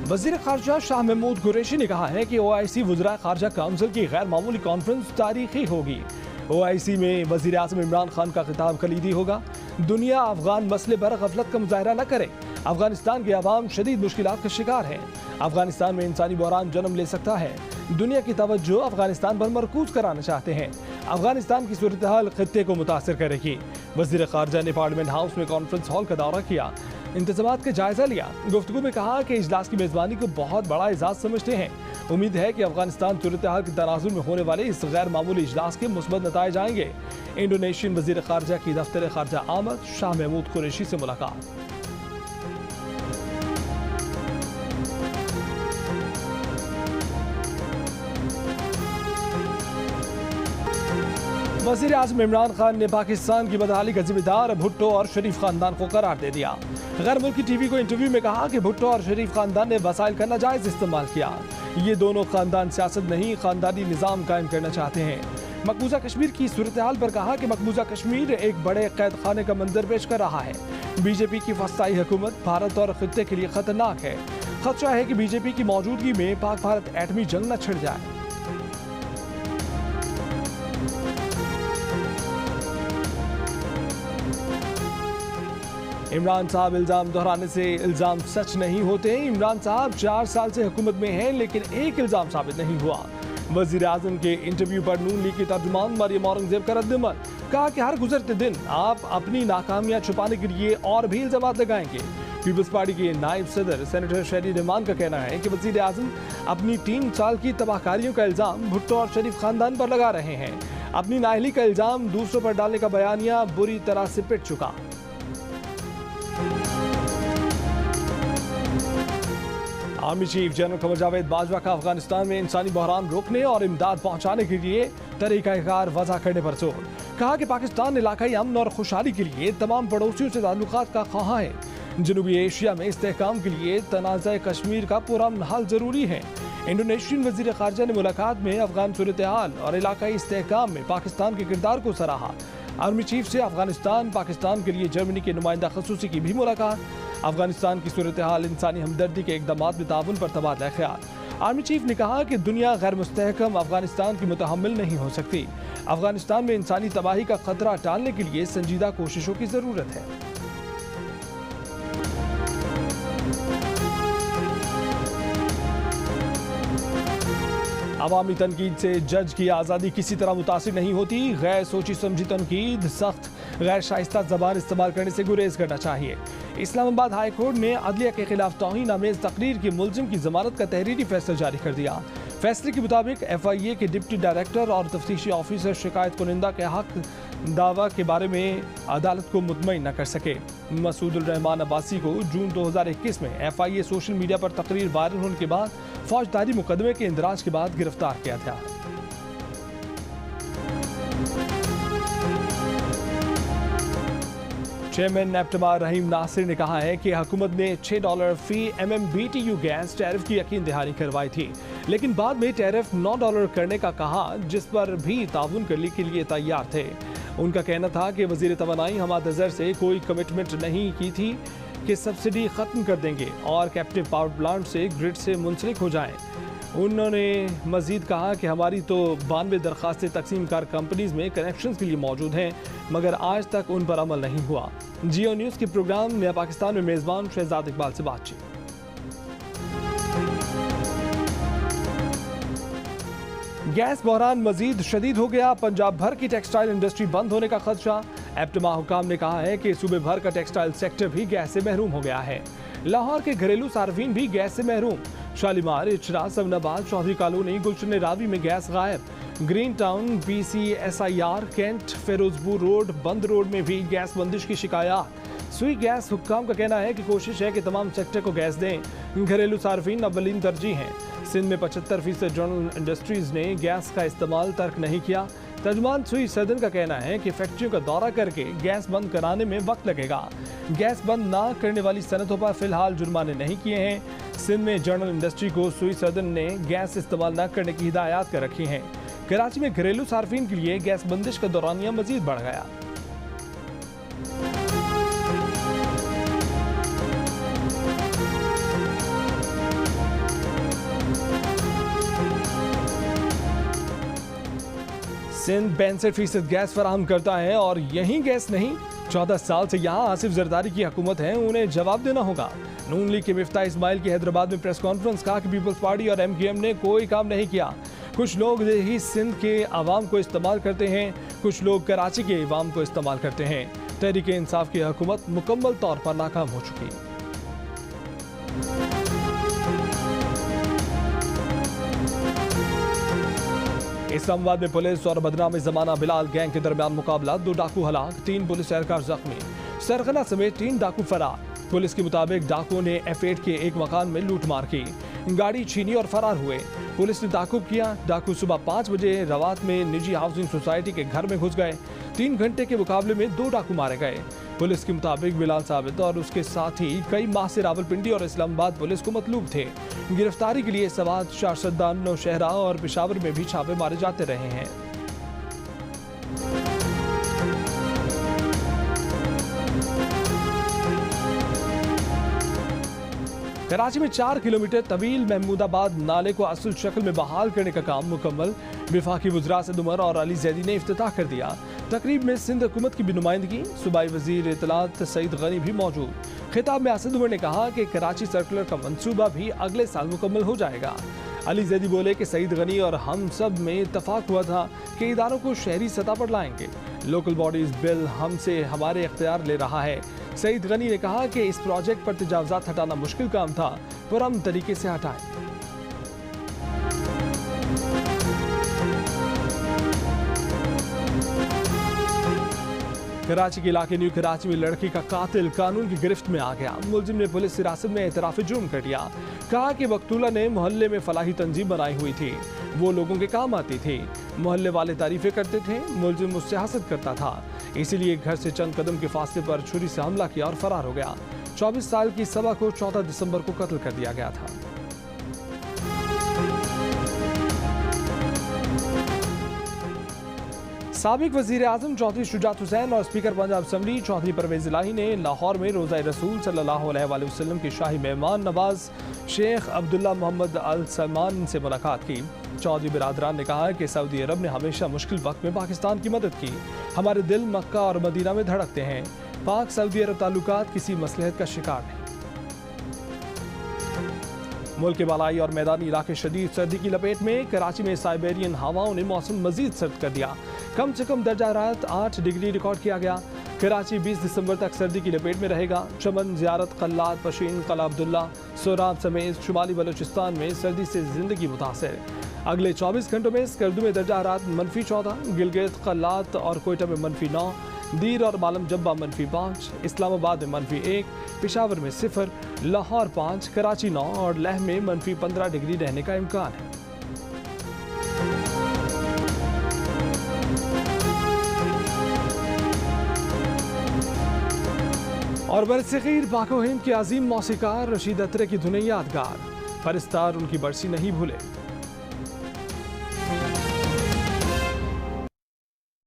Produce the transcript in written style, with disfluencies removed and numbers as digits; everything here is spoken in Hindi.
वजीर खारजा शाह महमूद कुरैशी ने कहा है कि OIC वज़राए खारजा काउंसिल की गैर मामूली कॉन्फ्रेंस तारीखी होगी। OIC में वजीर आज़म इमरान खान का खिताब कलीदी होगा। दुनिया अफगान मसले पर गफलत का मुजाहरा न करे। अफगानिस्तान के अवाम शदीद मुश्किलात का शिकार है। अफगानिस्तान में इंसानी बहरान जन्म ले सकता है। दुनिया की तवज्जो अफगानिस्तान पर मरकूज कराना चाहते हैं। अफगानिस्तान की सूरत हाल खित्ते को मुतासर करेगी। वजीर खारजा ने पार्लियामेंट हाउस में कॉन्फ्रेंस हॉल का दौरा किया, इंतजामात का जायजा लिया। गुफ्तगू में कहा कि इजलास की मेजबानी को बहुत बड़ा एजाज समझते हैं। उम्मीद है कि अफगानिस्तान सूरत हाल के तनाजुर में होने वाले इस गैर मामूली इजलास के मुस्बत नताइज आएंगे। इंडोनेशियन वजीर खारजा की दफ्तर खारजा आमद शाह महमूद कुरैशी से मुलाकात। वज़ीर आज़म इमरान खान ने पाकिस्तान की बदहाली का जिम्मेदार भुट्टो और शरीफ खानदान को करार दे दिया। गैर मुल्की टीवी को इंटरव्यू में कहा कि भुट्टो और शरीफ खानदान ने वसाइल का नाजायज इस्तेमाल किया। ये दोनों खानदान सियासत नहीं, खानदानी निज़ाम कायम करना चाहते हैं। मकबूजा कश्मीर की सूरत हाल पर कहा कि मकबूजा कश्मीर एक बड़े कैद खाने का मंजर पेश कर रहा है। बीजेपी की फस्ताई हुकूमत भारत और खित्ते के लिए खतरनाक है। खदशा है कि बीजेपी की मौजूदगी में पाक भारत एटमी जंग न छिड़ जाए। इमरान साहब इल्जाम दोहराने से इल्जाम सच नहीं होते। इमरान साहब 4 साल से हुकूमत में हैं, लेकिन एक इल्जाम साबित नहीं हुआ। वजीर आजम के इंटरव्यू पर नून लीग की तर्जुमान मरियम औरंगजेब का रद्दअमल। कहा कि हर गुजरते दिन आप अपनी नाकामियां छुपाने के लिए और भी इल्जाम लगाएंगे। पीपल्स पार्टी के नायब सदर सेनेटर शहरी रहमान का कहना है कि वजीर आजम अपनी 3 साल की तबाहकारियों का इल्जाम भुट्टो और शरीफ खानदान पर लगा रहे हैं। अपनी नाअहली का इल्जाम दूसरों पर डालने का बयानिया बुरी तरह से पिट चुका। Army chief general Qamar Javed Bajwa का अफगानिस्तान में इंसानी बहरान रोकने और इमदाद पहुंचाने के लिए तरीकाकार वज़ा करने पर जोर। कहा कि पाकिस्तान इलाकाई अमन और खुशहाली के लिए तमाम पड़ोसियों से ताल्लुकात का ख्वाह है। जनूबी एशिया में इस्तेहकाम के लिए तनाज़ा कश्मीर का पुरअमन हल जरूरी है। इंडोनेशियन वजीर खारजा ने मुलाकात में अफगान सूरत हाल और इलाकाई इस्तेहकाम में पाकिस्तान के किरदार को सराहा। आर्मी चीफ से अफगानिस्तान पाकिस्तान के लिए जर्मनी के नुमाइंदा खसूसी की भी मुलाकात। अफगानिस्तान की सूरत हाल इंसानी हमदर्दी के इक़दामात में ताउन पर तबादला ख्याल। आर्मी चीफ ने कहा कि दुनिया गैर मुस्तहकम अफगानिस्तान की मुतहम्मिल नहीं हो सकती। अफगानिस्तान में इंसानी तबाही का खतरा टालने के लिए संजीदा कोशिशों की जरूरत है। अवामी तनकीद से जज की आज़ादी किसी तरह मुतासिर नहीं होती। गैर सोची समझी तनकीद, सख्त गैर शाइस्ता ज़बान इस्तेमाल करने से गुरेज करना चाहिए। इस्लामाबाद हाई कोर्ट ने अदलिया के खिलाफ तौहीन आमेज तकरीर के मुलजिम की जमानत का तहरीरी फैसला जारी कर दिया। फैसले के मुताबिक FIA के डिप्टी डायरेक्टर और तफ्तीशी ऑफिसर शिकायत कुनिंदा के हक दावा के बारे में अदालत को मुतमईन न कर सके। मसूदुल रहमान अब्बासी को जून 2021 में FIA सोशल मीडिया पर तकरीर वायरल होने के बाद फौजदारी मुकदमे के इंदराज के बाद गिरफ्तार किया था। चेयरमैन नेप्टमा रहीम नासिर ने कहा है कि हुकूमत ने $6 फी MMBTU गैस टैरिफ की यकीन दहानी करवाई थी, लेकिन बाद में टैरिफ $9 करने का कहा, जिस पर भी ताउन करने के लिए तैयार थे। उनका कहना था कि वजीर तवानाई हमाद अजहर से कोई कमिटमेंट नहीं की थी कि सब्सिडी खत्म कर देंगे और कैप्टिव पावर प्लांट से ग्रिड से मुंसलिक हो जाएं। उन्होंने मजीद कहा कि हमारी तो 92 दरखास्तें तकसीम कार कंपनीज में कनेक्शन के लिए मौजूद हैं, मगर आज तक उन पर अमल नहीं हुआ। जियो न्यूज़ के प्रोग्राम नया पाकिस्तान में मेज़बान शहजाद इकबाल से बातचीत। गैस बहरान मजीद शदीद हो गया। पंजाब भर की टेक्सटाइल इंडस्ट्री बंद होने का खदशा। एप्टमा हुकाम ने कहा है कि सूबे भर का टेक्सटाइल सेक्टर भी गैस से महरूम हो गया है। लाहौर के घरेलू सार्फिन भी गैस से महरूम। शालीमार, इचरा, सबनाबाद, चौधरी कॉलोनी, गुलशन रावी में गैस गायब। Green town, BCSIR, Cantt, Ferozepur road, Band road में भी गैस बंदिश की शिकायत। सुई गैस हुक्काम का कहना है कि कोशिश है कि तमाम सेक्टर को गैस दें। घरेलू सार्फिन अव्वलीन तरजीह हैं। सिंध में 75% जनरल इंडस्ट्रीज ने गैस का इस्तेमाल तर्क नहीं किया। तर्जुमान सुई सदन का कहना है कि फैक्ट्रियों का दौरा करके गैस बंद कराने में वक्त लगेगा। गैस बंद ना करने वाली सनतों पर फिलहाल जुर्माने नहीं किए हैं। सिंध में जनरल इंडस्ट्री को सुई सदन ने गैस इस्तेमाल न करने की हिदायत कर रखी हैं। कराची में घरेलू सार्फिन के लिए गैस बंदिश का दौरानिया मजीद बढ़ गया। सिंध 65% गैस फराहम करता है और यही गैस नहीं, 14 साल से यहाँ आसिफ जरदारी की हुकूमत है, उन्हें जवाब देना होगा। नून लीग के मिफ्ता इस्माइल की हैदराबाद में प्रेस कॉन्फ्रेंस, कहा कि पीपल्स पार्टी और MQM ने कोई काम नहीं किया। कुछ लोग ही सिंध के आवाम को इस्तेमाल करते हैं, कुछ लोग कराची के अवाम को इस्तेमाल करते हैं। तहरीक इंसाफ की हुकूमत मुकम्मल तौर पर नाकाम हो चुकी है। इस्लामाबाद में पुलिस और बदनाम जमाना बिलाल गैंग के दरमियान मुकाबला, 2 डाकू हलाक, 3 पुलिस एहलकार जख्मी, सरगना समेत 3 डाकू फरार। पुलिस के मुताबिक डाकुओं ने F8 के एक मकान में लूटमार की, गाड़ी छीनी और फरार हुए। पुलिस ने ताकुब किया। डाकू सुबह 5 बजे रवात में निजी हाउसिंग सोसाइटी के घर में घुस गए। 3 घंटे के मुकाबले में 2 डाकू मारे गए। पुलिस के मुताबिक बिलाल साबित और उसके साथी कई माह से रावलपिंडी और इस्लामाबाद पुलिस को मतलूब थे। गिरफ्तारी के लिए सवात, शारसद्दान, नौशहरा और पेशावर में भी छापे मारे जाते रहे हैं। कराची में 4 किलोमीटर तवील महमूदाबाद नाले को असल शक्ल में बहाल करने का काम मुकम्मल। वफाकी वज़रा असद उमर और अली जैदी ने इफ्तिताह कर दिया। तकरीब में सिंध हुकूमत की भी नुमाइंदगी, सूबाई वजीर इत्तलात सईद गनी भी मौजूद। खिताब में असद उमर ने कहा कि कराची सर्कुलर का मंसूबा भी अगले साल मुकम्मल हो जाएगा। अली जैदी बोले कि सईद गनी और हम सब में इत्तफाक हुआ था कि इदारों को शहरी सतह पर लाएंगे। लोकल बॉडीज बिल हमसे हमारे इख्तियार ले रहा है। सईद गनी ने कहा कि इस प्रोजेक्ट पर तजावुज़ात हटाना मुश्किल काम था, पुरअमन तरीके से हटाएं। कराची के इलाके न्यू कराची में लड़की का कातिल कानून की गिरफ्त में आ गया। मुलजिम ने पुलिस हिरासत में एतराफ़ जुर्म कर दिया। कहा कि मकतूला ने मोहल्ले में फलाही तंजीम बनाई हुई थी, वो लोगों के काम आती थी। मोहल्ले वाले तारीफें करते थे, मुलजिम उससे हसद करता था, इसीलिए घर से चंद कदम के फासले पर छुरी से हमला किया और फरार हो गया। 24 साल की सबा को 14 दिसंबर को कत्ल कर दिया गया था। साबिक वज़ीर आज़म चौधरी शुजात हुसैन और स्पीकर पंजाब असम्बली चौधरी परवेज़ इलाही ने लाहौर में रोज़ा रसूल सल्लल्लाहु अलैहि वसल्लम के शाही मेहमान नवाज शेख अब्दुल्ला मोहम्मद अल सलमान से मुलाकात की। चौधरी बिरादरान ने कहा कि सऊदी अरब ने हमेशा मुश्किल वक्त में पाकिस्तान की मदद की। हमारे दिल मक्का और मदीना में धड़कते हैं। पाक सऊदी अरब ताल्लुकात किसी मसलहत का शिकार नहीं। मुल्क के बालाई और मैदानी इलाके शदीद सर्दी की लपेट में। कराची में साइबेरियन हवाओं ने मौसम मजीद सर्द कर दिया। कम से कम दर्जा हरारत 8 डिग्री रिकॉर्ड किया गया। कराची 20 दिसंबर तक सर्दी की लपेट में रहेगा। चमन, ज़ियारत, कल्लात, पशीन, कला अब्दुल्ला, सोराब समेत शुमाली बलूचिस्तान में सर्दी से जिंदगी मुतासर। अगले 24 घंटों में स्कर्दू में दर्जा हरारत -14, गिलगित, कल्लात और कोयटा में -9, दीर और मालम जब्बा -5, इस्लामाबाद में -1, पेशावर में 0, लाहौर 5, कराची 9 और लेह में -15 डिग्री रहने का इम्कान है। और बरसग़ीर पाक-ओ-हिंद के अजीम मौसीकार रशीद अत्रे की धुनें यादगार, फरिश्तार उनकी बरसी नहीं भूले।